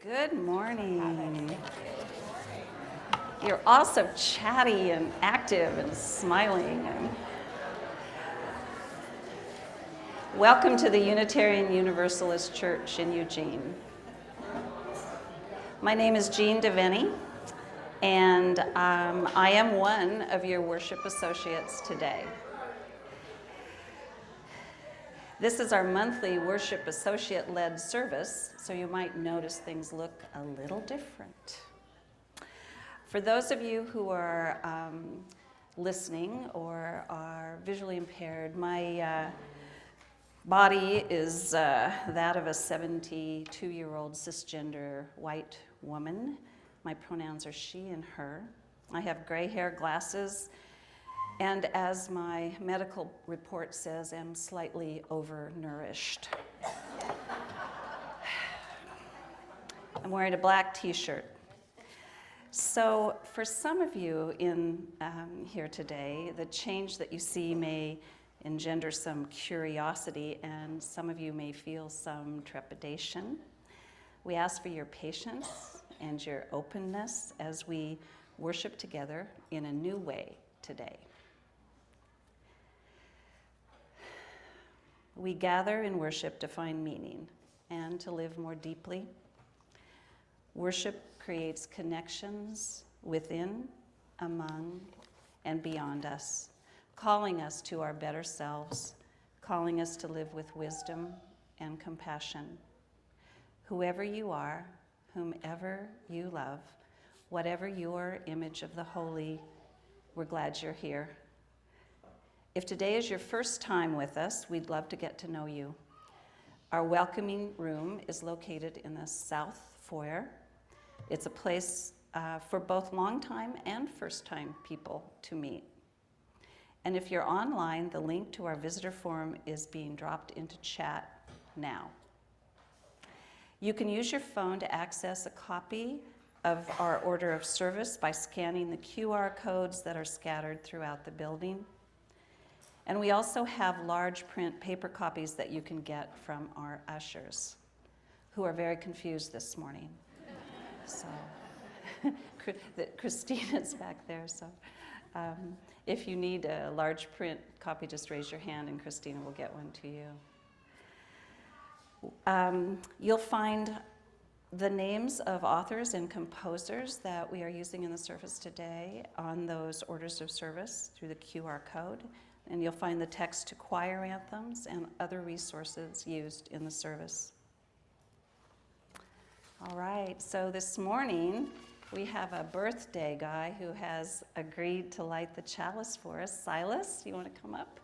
Good morning. You're all so chatty and active and smiling. Welcome to the Unitarian Universalist Church in Eugene. My name is Jean DeVenny, and I am one of your worship associates today. This is our monthly worship associate-led service, so you might notice things look a little different. For those of you who are listening or are visually impaired, my body is that of a 72-year-old cisgender white woman. My pronouns are she and her. I have gray hair, glasses, and as my medical report says, I'm slightly overnourished. I'm wearing a black t-shirt. So for some of you in here today, the change that you see may engender some curiosity, and some of you may feel some trepidation. We ask for your patience and your openness as we worship together in a new way today. We gather in worship to find meaning and to live more deeply. Worship creates connections within, among, and beyond us, calling us to our better selves, calling us to live with wisdom and compassion. Whoever you are, whomever you love, whatever your image of the holy, we're glad you're here. If today is your first time with us, we'd love to get to know you. Our welcoming room is located in the south foyer. It's a place for both long-time and first-time people to meet. And if you're online, the link to our visitor forum is being dropped into chat now. You can use your phone to access a copy of our order of service by scanning the QR codes that are scattered throughout the building. And we also have large print paper copies that you can get from our ushers, who are very confused this morning. So, Christina's back there, so if you need a large print copy, just raise your hand and Christina will get one to you. You'll find the names of authors and composers that we are using in the service today on those orders of service through the QR code. And you'll find the text to choir anthems and other resources used in the service. All right, so this morning we have a birthday guy who has agreed to light the chalice for us. Silas, you want to come up?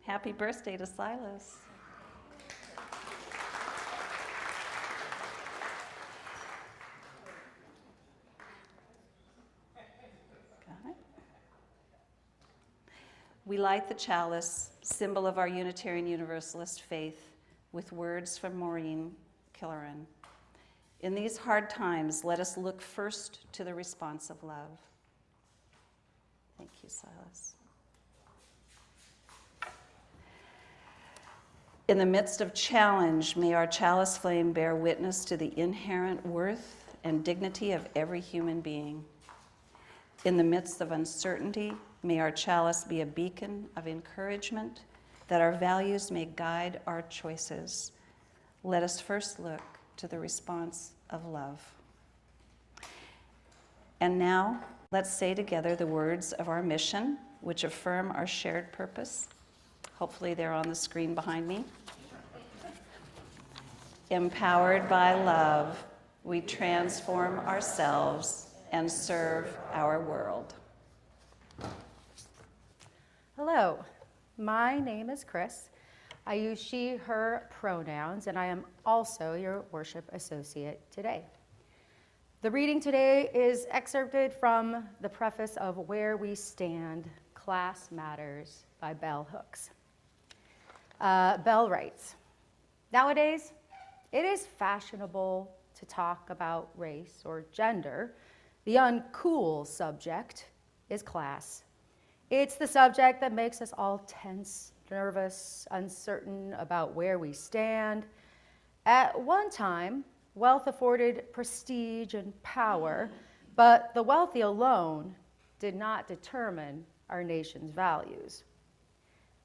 Happy birthday to Silas. We light the chalice, symbol of our Unitarian Universalist faith, with words from Maureen Killeran. In these hard times, let us look first to the response of love. Thank you, Silas. In the midst of challenge, may our chalice flame bear witness to the inherent worth and dignity of every human being. In the midst of uncertainty, may our chalice be a beacon of encouragement, that our values may guide our choices. Let us first look to the response of love. And now, let's say together the words of our mission, which affirm our shared purpose. Hopefully they're on the screen behind me. Empowered by love, we transform ourselves and serve our world. Hello, my name is Chris. I use she, her pronouns, and I am also your worship associate today. The reading today is excerpted from the preface of Where We Stand, Class Matters by Bell Hooks. Bell writes, nowadays, it is fashionable to talk about race or gender. The uncool subject is class. It's the subject that makes us all tense, nervous, uncertain about where we stand. At one time, Wealth afforded prestige and power, but the wealthy alone did not determine our nation's values.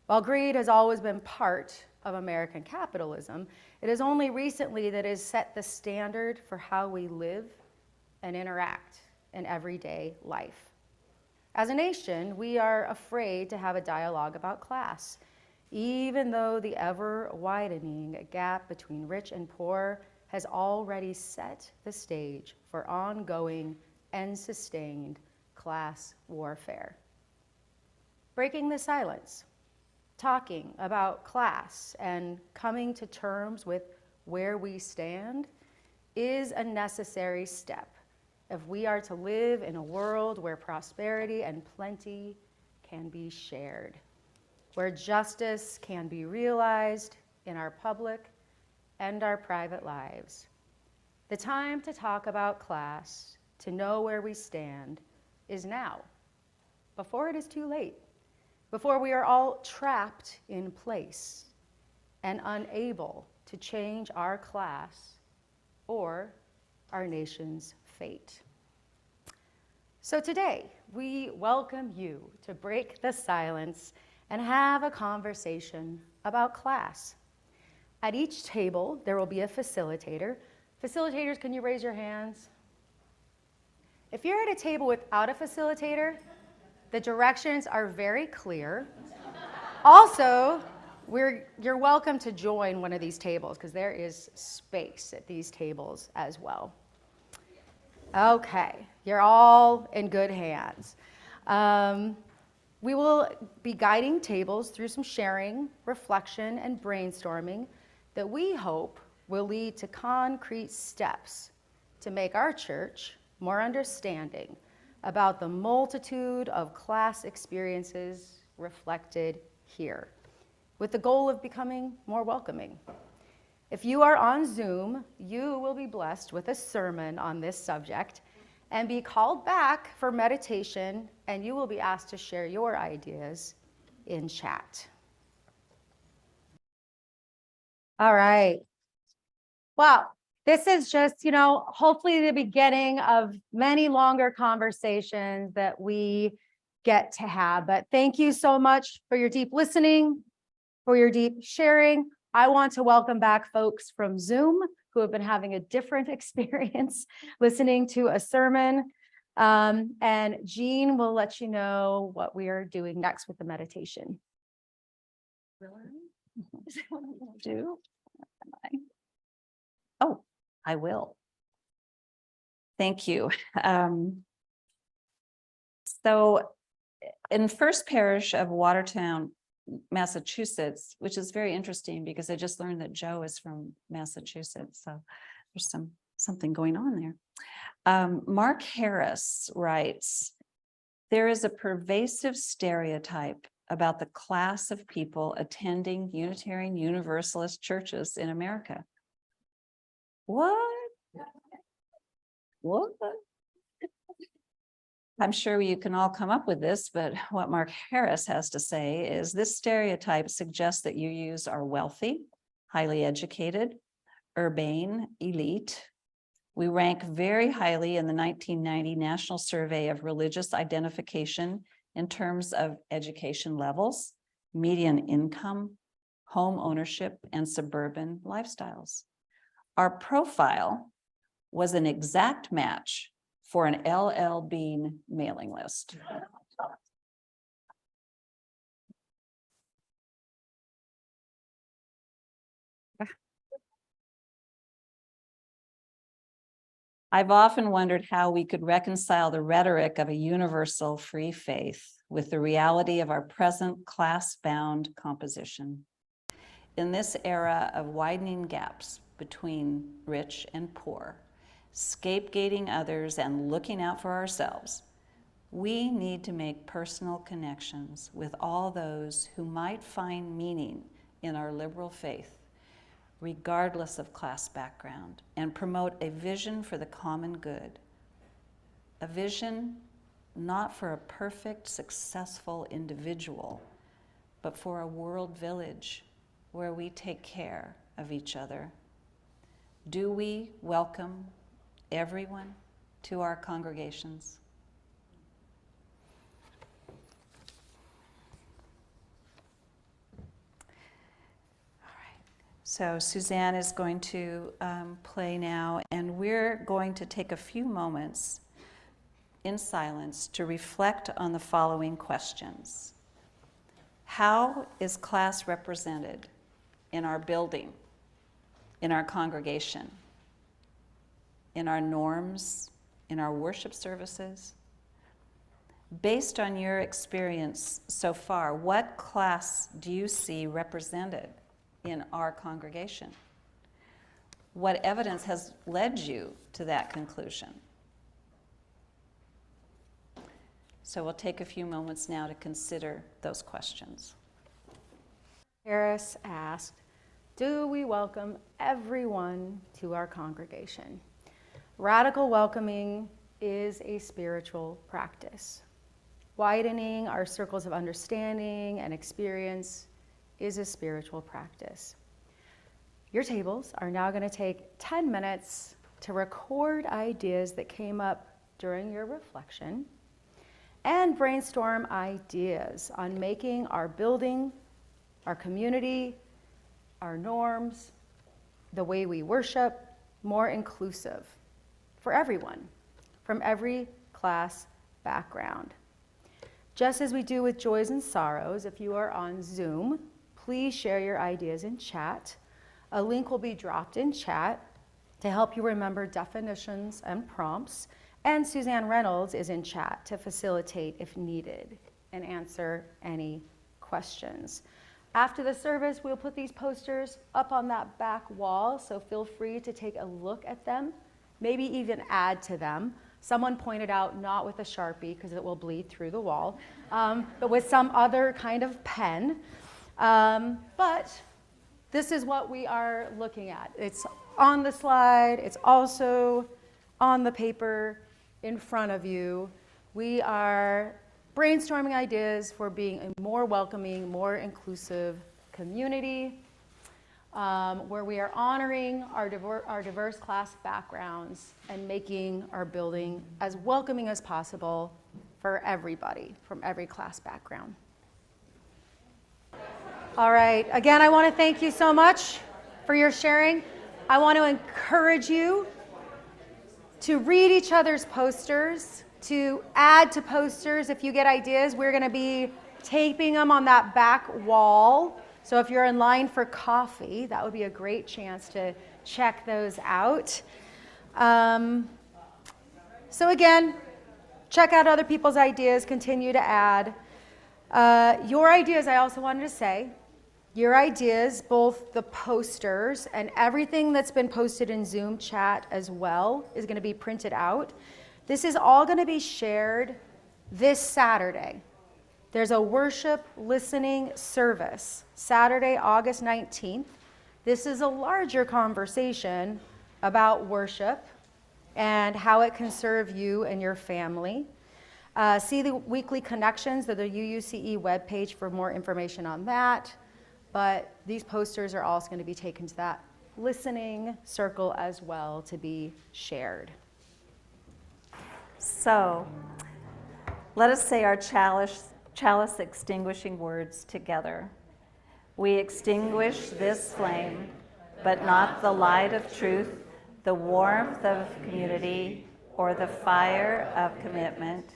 While greed has always been part of American capitalism, it is only recently that it has set the standard for how we live and interact in everyday life. As a nation, we are afraid to have a dialogue about class, even though the ever-widening gap between rich and poor has already set the stage for ongoing and sustained class warfare. Breaking the silence, talking about class, and coming to terms with where we stand is a necessary step if we are to live in a world where prosperity and plenty can be shared, where justice can be realized in our public and our private lives. The time to talk about class, to know where we stand, is now, before it is too late, before we are all trapped in place and unable to change our class or our nation's fate. So today, we welcome you to break the silence and have a conversation about class. At each table, there will be a facilitator. Facilitators, can you raise your hands? If you're at a table without a facilitator, the directions are very clear. Also, you're welcome to join one of these tables because there is space at these tables as well. Okay, you're all in good hands. We will be guiding tables through some sharing, reflection, and brainstorming that we hope will lead to concrete steps to make our church more understanding about the multitude of class experiences reflected here, with the goal of becoming more welcoming. If you are on Zoom, you will be blessed with a sermon on this subject and be called back for meditation, and you will be asked to share your ideas in chat. All right. Well, this is just, hopefully the beginning of many longer conversations that we get to have. But thank you so much for your deep listening, for your deep sharing. I want to welcome back folks from Zoom who have been having a different experience listening to a sermon. And Jean will let you know what we are doing next with the meditation. Is that what I'm going to do? Oh, I will. Thank you. So in First Parish of Watertown, Massachusetts, which is very interesting because I just learned that Joe is from Massachusetts. So there's something going on there. Mark Harris writes, there is a pervasive stereotype about the class of people attending Unitarian Universalist churches in America. What? I'm sure you can all come up with this, but what Mark Harris has to say is this stereotype suggests that UUs are wealthy, highly educated, urbane, elite. We rank very highly in the 1990 National Survey of Religious Identification in terms of education levels, median income, home ownership, and suburban lifestyles. Our profile was an exact match for an LL Bean mailing list. I've often wondered how we could reconcile the rhetoric of a universal free faith with the reality of our present class-bound composition. In this era of widening gaps between rich and poor, scapegoating others and looking out for ourselves, we need to make personal connections with all those who might find meaning in our liberal faith, regardless of class background, and promote a vision for the common good. A vision not for a perfect, successful individual, but for a world village where we take care of each other. Do we welcome everyone to our congregations? So Suzanne is going to play now, and we're going to take a few moments in silence to reflect on the following questions. How is class represented in our building, in our congregation, in our norms, in our worship services? Based on your experience so far, what class do you see represented in our congregation? What evidence has led you to that conclusion? So we'll take a few moments now to consider those questions. Harris asked, do we welcome everyone to our congregation? Radical welcoming is a spiritual practice. Widening our circles of understanding and experience is a spiritual practice. Your tables are now going to take 10 minutes to record ideas that came up during your reflection and brainstorm ideas on making our building, our community, our norms, the way we worship more inclusive for everyone from every class background. Just as we do with joys and sorrows, if you are on Zoom, please share your ideas in chat. A link will be dropped in chat to help you remember definitions and prompts. And Suzanne Reynolds is in chat to facilitate if needed and answer any questions. After the service, we'll put these posters up on that back wall, so feel free to take a look at them, maybe even add to them. Someone pointed out not with a Sharpie because it will bleed through the wall, but with some other kind of pen. But this is what we are looking at. It's on the slide. It's also on the paper in front of you. We are brainstorming ideas for being a more welcoming, more inclusive community, where we are honoring our diverse class backgrounds and making our building as welcoming as possible for everybody from every class background. All right, again, I want to thank you so much for your sharing. I want to encourage you to read each other's posters, to add to posters if you get ideas. We're going to be taping them on that back wall. So if you're in line for coffee, that would be a great chance to check those out. So again, check out other people's ideas, continue to add. Your ideas, I also wanted to say, your ideas, both the posters and everything that's been posted in Zoom chat as well, is going to be printed out. This is all going to be shared this Saturday. There's a worship listening service, Saturday, August 19th. This is a larger conversation about worship and how it can serve you and your family. See the weekly connections of the UUCE webpage for more information on that. But these posters are also going to be taken to that listening circle as well to be shared. So let us say our chalice extinguishing words together. We extinguish this flame, but not the light of truth, the warmth of community, or the fire of commitment.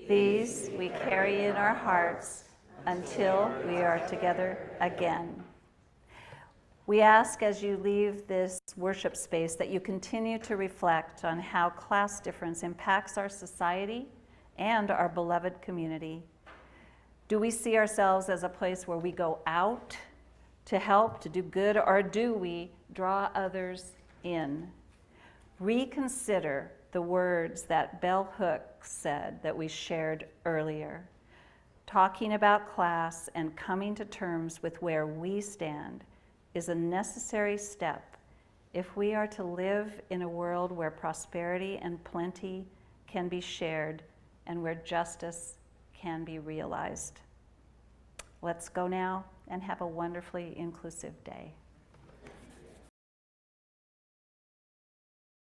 These we carry in our hearts until we are together again. We ask as you leave this worship space that you continue to reflect on how class difference impacts our society and our beloved community. Do we see ourselves as a place where we go out to help, to do good, or do we draw others in? Reconsider the words that Bell Hooks said that we shared earlier. Talking about class and coming to terms with where we stand is a necessary step if we are to live in a world where prosperity and plenty can be shared and where justice can be realized. Let's go now and have a wonderfully inclusive day.